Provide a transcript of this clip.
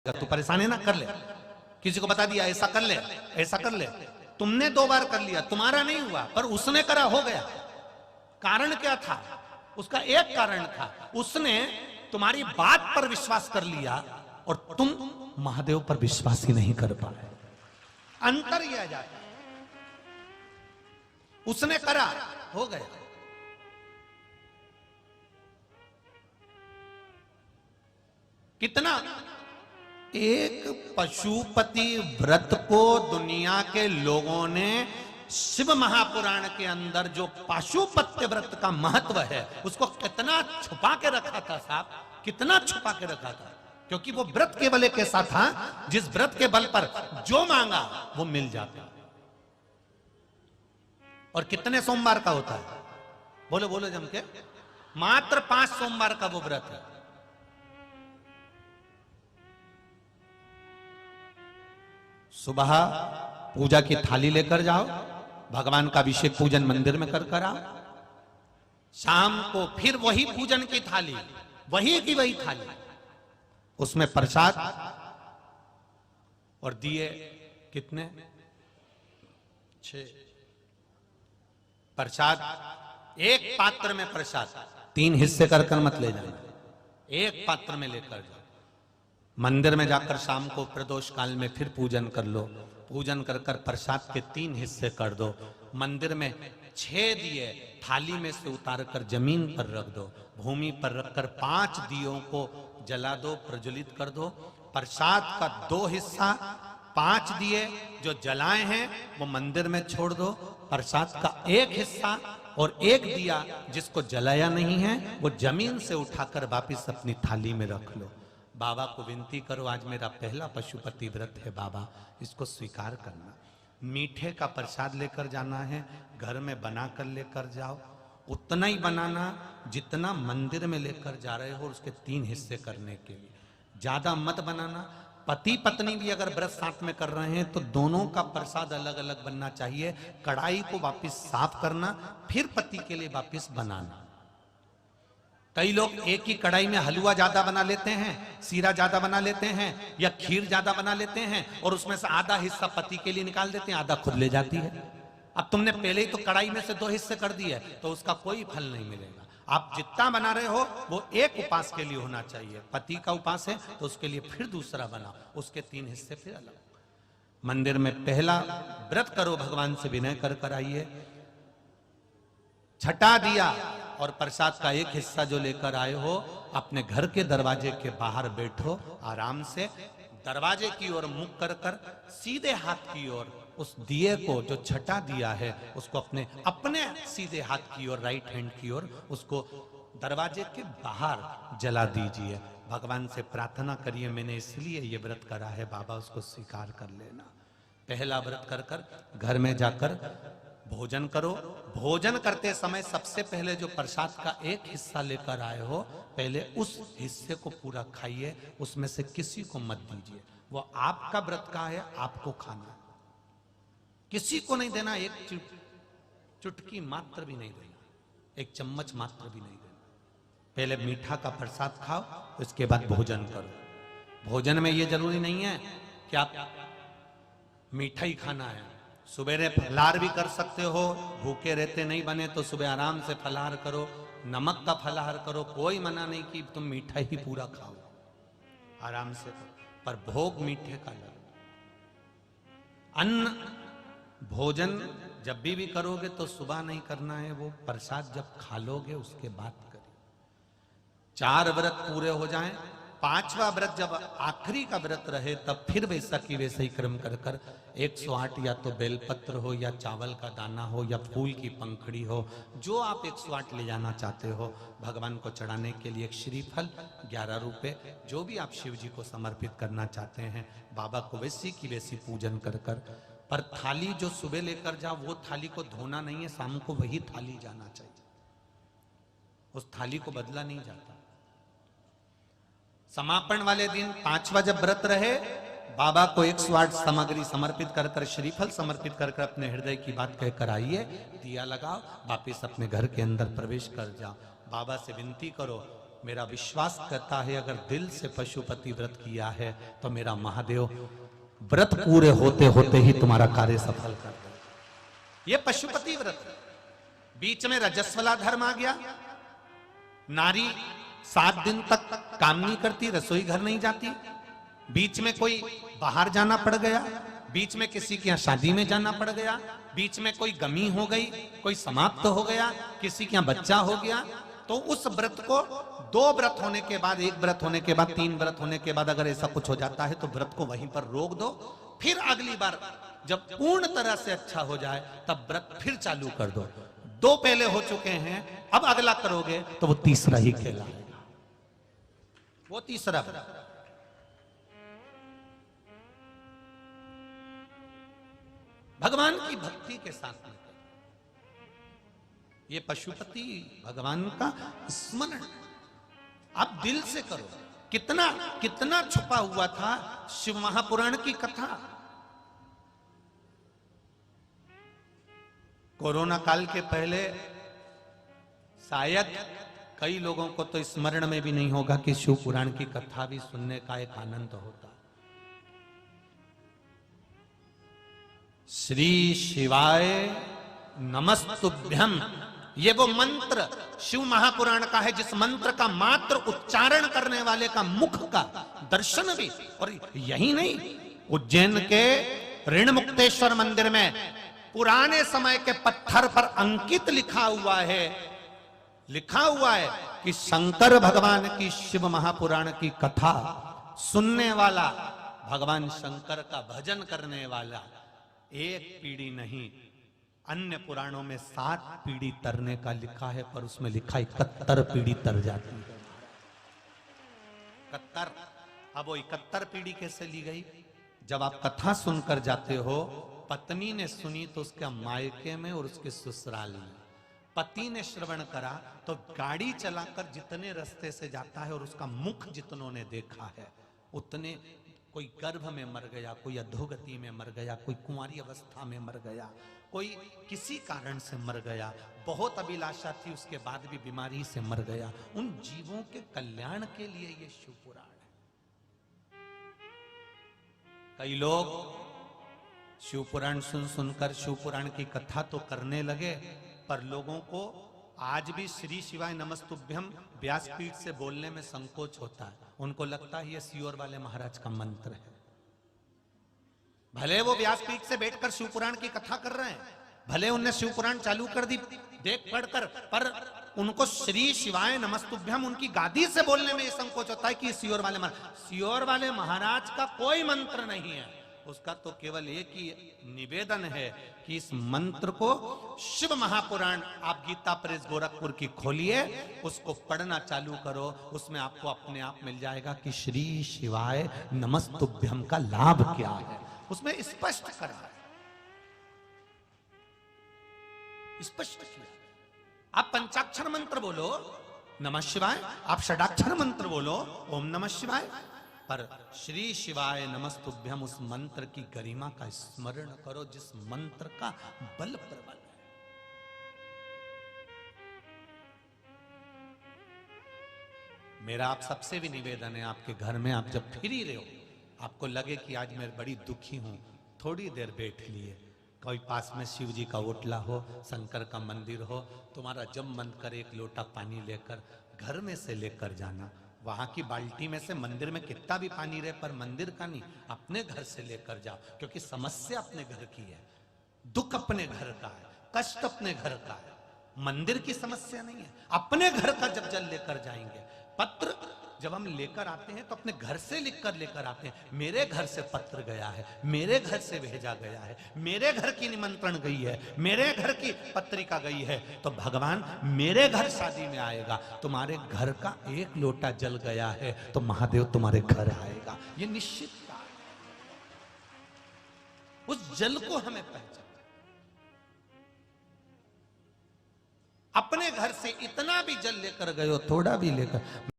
तू परेशान है ना, कर ले। किसी को बता दिया ऐसा कर ले, ऐसा कर ले। तुमने 2 बार कर लिया, तुम्हारा नहीं हुआ, पर उसने करा, हो गया। कारण क्या था? उसका एक कारण था, उसने तुम्हारी बात पर विश्वास कर लिया और तुम महादेव पर विश्वास ही नहीं कर पाए। अंतर यह आ जाता, उसने करा, हो गया। कितना? एक पशुपति व्रत को दुनिया के लोगों ने शिव महापुराण के अंदर जो पशुपति व्रत का महत्व है उसको कितना छुपा के रखा था साहब, कितना छुपा के रखा था। क्योंकि वो व्रत केवल एक ऐसा था जिस व्रत के बल पर जो मांगा वो मिल जाता। और कितने सोमवार का होता है? बोलो बोलो जम के। मात्र 5 सोमवार का वो व्रत है। सुबह पूजा की थाली लेकर जाओ, भगवान का अभिषेक पूजन मंदिर में कर आओ। शाम को फिर वही पूजन की थाली, वही की वही थाली, उसमें प्रसाद और दिए कितने? 6 प्रसाद। एक पात्र में प्रसाद 3 हिस्से कर मत ले जाना, एक पात्र में लेकर जाओ। मंदिर में जाकर शाम को प्रदोष काल में फिर पूजन कर लो। पूजन कर कर प्रसाद के 3 हिस्से कर दो। मंदिर में 6 दिए थाली में से उतार कर जमीन पर रख दो। भूमि पर रखकर 5 दियों को जला दो, प्रज्वलित कर दो। प्रसाद का 2 हिस्सा, 5 दिए जो जलाए हैं वो मंदिर में छोड़ दो। प्रसाद का 1 हिस्सा और 1 दिया जिसको जलाया नहीं है वो जमीन से उठाकर वापिस अपनी थाली में रख लो। बाबा को विनती करो, आज मेरा पहला पशुपति व्रत है बाबा, इसको स्वीकार करना। मीठे का प्रसाद लेकर जाना है, घर में बनाकर लेकर जाओ। उतना ही बनाना जितना मंदिर में लेकर जा रहे हो, उसके 3 हिस्से करने के लिए। ज्यादा मत बनाना। पति पत्नी भी अगर व्रत साथ में कर रहे हैं तो दोनों का प्रसाद अलग अलग बनना चाहिए। कढ़ाई को वापिस साफ करना, फिर पति के लिए वापिस बनाना। कई लोग एक ही कढ़ाई में हलवा ज्यादा बना लेते हैं, सीरा ज्यादा बना लेते हैं या खीर ज्यादा बना लेते हैं और उसमें से आधा हिस्सा पति के लिए निकाल देते हैं, आधा खुद ले जाती है। अब तुमने पहले ही तो कढ़ाई में से 2 हिस्से कर दिए तो उसका कोई फल नहीं मिलेगा। आप जितना बना रहे हो वो एक उपास के लिए होना चाहिए। पति का उपास है तो उसके लिए फिर दूसरा बनाओ, उसके 3 हिस्से फिर अलग। मंदिर में पहला व्रत करो, भगवान से विनय कर कर आइए। छठा दिया और प्रसाद का 1 हिस्सा जो लेकर आए हो अपने घर के दरवाजे के बाहर बैठो आराम से। दरवाजे की ओर मुख कर कर सीधे हाथ की ओर उस दिए को, जो छठा दिया है, उसको अपने अपने सीधे हाथ की ओर, राइट हैंड की ओर, उसको दरवाजे के बाहर जला दीजिए। भगवान से प्रार्थना करिए, मैंने इसलिए ये व्रत करा है बाबा, उसको स्वीकार कर लेना। पहला व्रत कर कर घर में जाकर भोजन करो। भोजन करते समय सबसे पहले जो प्रसाद का 1 हिस्सा लेकर आए हो, पहले उस हिस्से को पूरा खाइए, उसमें से किसी को मत दीजिए। वो आपका व्रत का है, आपको खाना, किसी को नहीं देना। एक चुटकी मात्र भी नहीं देना, 1 चम्मच मात्र भी नहीं देना। पहले मीठा का प्रसाद खाओ, उसके बाद भोजन करो। भोजन में ये जरूरी नहीं है कि आप मीठा ही खाना है। सुबेरे फलाहार भी कर सकते हो, भूखे रहते नहीं बने तो सुबह आराम से फलाहार करो, नमक का फलाहार करो। कोई मना नहीं कि तुम मीठा ही पूरा खाओ, आराम से करो, पर भोग मीठे का लो। अन्न भोजन जब भी करोगे तो सुबह नहीं करना है, वो प्रसाद जब खा लोगे उसके बाद करिए। 4 व्रत पूरे हो जाएं, 5वां व्रत जब आखिरी का व्रत रहे तब फिर वैसा की वैसा ही क्रम कर कर 108 या तो बेलपत्र हो या चावल का दाना हो या फूल की पंखड़ी हो, जो आप 108 ले जाना चाहते हो भगवान को चढ़ाने के लिए। 1 श्रीफल 11 रुपए, जो भी आप शिव जी को समर्पित करना चाहते हैं बाबा को वैसी की वैसी पूजन कर कर। पर थाली जो सुबह लेकर जाओ वो थाली को धोना नहीं है, शाम को वही थाली जाना चाहिए, उस थाली को बदला नहीं जाता। समापन वाले दिन 5वां जब व्रत रहे, बाबा को 108 सामग्री समर्पित कर कर, श्रीफल समर्पित कर कर अपने हृदय की बात कहकर आइए, दिया लगाओ, वापिस अपने घर के अंदर प्रवेश कर जाओ। बाबा से विनती करो, मेरा विश्वास करता है अगर दिल से पशुपति व्रत किया है तो मेरा महादेव व्रत पूरे होते होते ही तुम्हारा कार्य सफल कर दे। ये पशुपति व्रत। बीच में रजस्वला धर्म आ गया, नारी 7 दिन तक काम नहीं करती, रसोई घर नहीं जाती। बीच में कोई बाहर जाना पड़ गया, बीच में किसी के यहाँ शादी में जाना पड़ गया, बीच में कोई गमी हो गई, कोई समाप्त हो गया, किसी के यहाँ बच्चा हो गया, तो उस व्रत को 2 व्रत होने के बाद, 1 व्रत होने के बाद, 3 व्रत होने के बाद अगर ऐसा कुछ हो जाता है तो व्रत को वहीं पर रोक दो। फिर अगली बार जब पूर्ण तरह से अच्छा हो जाए तब व्रत फिर चालू कर दो। 2 पहले हो चुके हैं, अब अगला करोगे तो वो तीसरा ही कहलाएगा, वो तीसरा व्रत। भगवान की भक्ति के साथ में ये पशुपति भगवान का स्मरण आप दिल से करो। कितना कितना छुपा हुआ था शिव महापुराण की कथा। कोरोना काल के पहले शायद कई लोगों को तो स्मरण में भी नहीं होगा कि शिव पुराण की कथा भी सुनने का एक आनंद होता। श्री शिवाय नमस्तुभ्यम, ये वो मंत्र शिव महापुराण का है जिस मंत्र का मात्र उच्चारण करने वाले का मुख का दर्शन भी। और यही नहीं, उज्जैन के ऋण मुक्तेश्वर मंदिर में पुराने समय के पत्थर पर अंकित लिखा हुआ है कि शंकर भगवान की शिव महापुराण की कथा सुनने वाला, भगवान शंकर का भजन करने वाला 1 पीढ़ी नहीं, अन्य पुराणों में 7 पीढ़ी तरने का लिखा है, पर उसमें लिखा 71 पीढ़ी तर जाती है। 71। अब वो 71 पीढ़ी कैसे ली गई? जब आप कथा सुनकर जाते हो, पत्नी ने सुनी तो उसके मायके में और उसके ससुराल में, पति ने श्रवण करा तो गाड़ी चलाकर जितने रास्ते से जाता है और उसका मुख जितनों ने देखा है उतने, कोई गर्भ में मर गया, कोई अधोगति में मर गया, कोई कुंवारी अवस्था में मर गया, कोई किसी कारण से मर गया, बहुत अभिलाषा थी उसके बाद भी बीमारी से मर गया। उन जीवों के कल्याण के लिए ये शिव पुराण है। कई लोग शिव पुराण सुन सुनकर शिव पुराण की कथा तो करने लगे, पर लोगों को आज भी श्री शिवाय नमस्तुभ्यम व्यासपीठ से बोलने में संकोच होता है। उनको लगता है ये सियोर वाले महाराज का मंत्र है। भले वो व्यासपीठ से बैठकर शिव पुराण की कथा कर रहे हैं, भले उनने शिव पुराण चालू कर दी देख पढ़कर, पर उनको श्री शिवाय नमस्तुभ्यम उनकी गादी से बोलने में ये संकोच होता है कि सियोर वाले महाराज का कोई मंत्र नहीं है। उसका तो केवल एक ही निवेदन है कि इस मंत्र को शिव महापुराण आप गीता प्रेस गोरखपुर की खोलिए, उसको पढ़ना चालू करो, उसमें आपको अपने आप मिल जाएगा कि श्री शिवाय नमस्तुभ्यम का लाभ क्या है। उसमें स्पष्ट करा है, स्पष्ट किया। आप पंचाक्षर मंत्र बोलो नमः शिवाय, आप षडाक्षर मंत्र बोलो ओम नमः शिवाय, पर श्री शिवाय नमस्तुभ्यम उस मंत्र की गरिमा का स्मरण करो जिस मंत्र का बल प्रबल है। मेरा आप सबसे भी निवेदन है, आपके घर में आप जब फ्री रहे हो, आपको लगे कि आज मैं बड़ी दुखी हूं, थोड़ी देर बैठ लिए, कोई पास में शिव जी का ओटला हो, शंकर का मंदिर हो, तुम्हारा जब मन करे 1 लोटा पानी लेकर घर में से लेकर जाना। वहां की बाल्टी में से मंदिर में कितना भी पानी रहे, पर मंदिर का नहीं, अपने घर से लेकर जाओ, क्योंकि समस्या अपने घर की है, दुख अपने घर का है, कष्ट अपने घर का है, मंदिर की समस्या नहीं है। अपने घर का जब जल लेकर जाएंगे, पत्र जब हम लेकर आते हैं तो अपने घर से लिखकर लेकर आते हैं। मेरे घर से पत्र गया है, मेरे घर से भेजा गया है, मेरे घर की निमंत्रण गई है, मेरे घर की पत्रिका गई है, तो भगवान मेरे घर शादी में आएगा। तुम्हारे घर का 1 लोटा जल गया है तो महादेव तुम्हारे घर आएगा, ये निश्चित बात है। उस जल को हमें पहचान, अपने घर से इतना भी जल लेकर गए हो, थोड़ा भी लेकर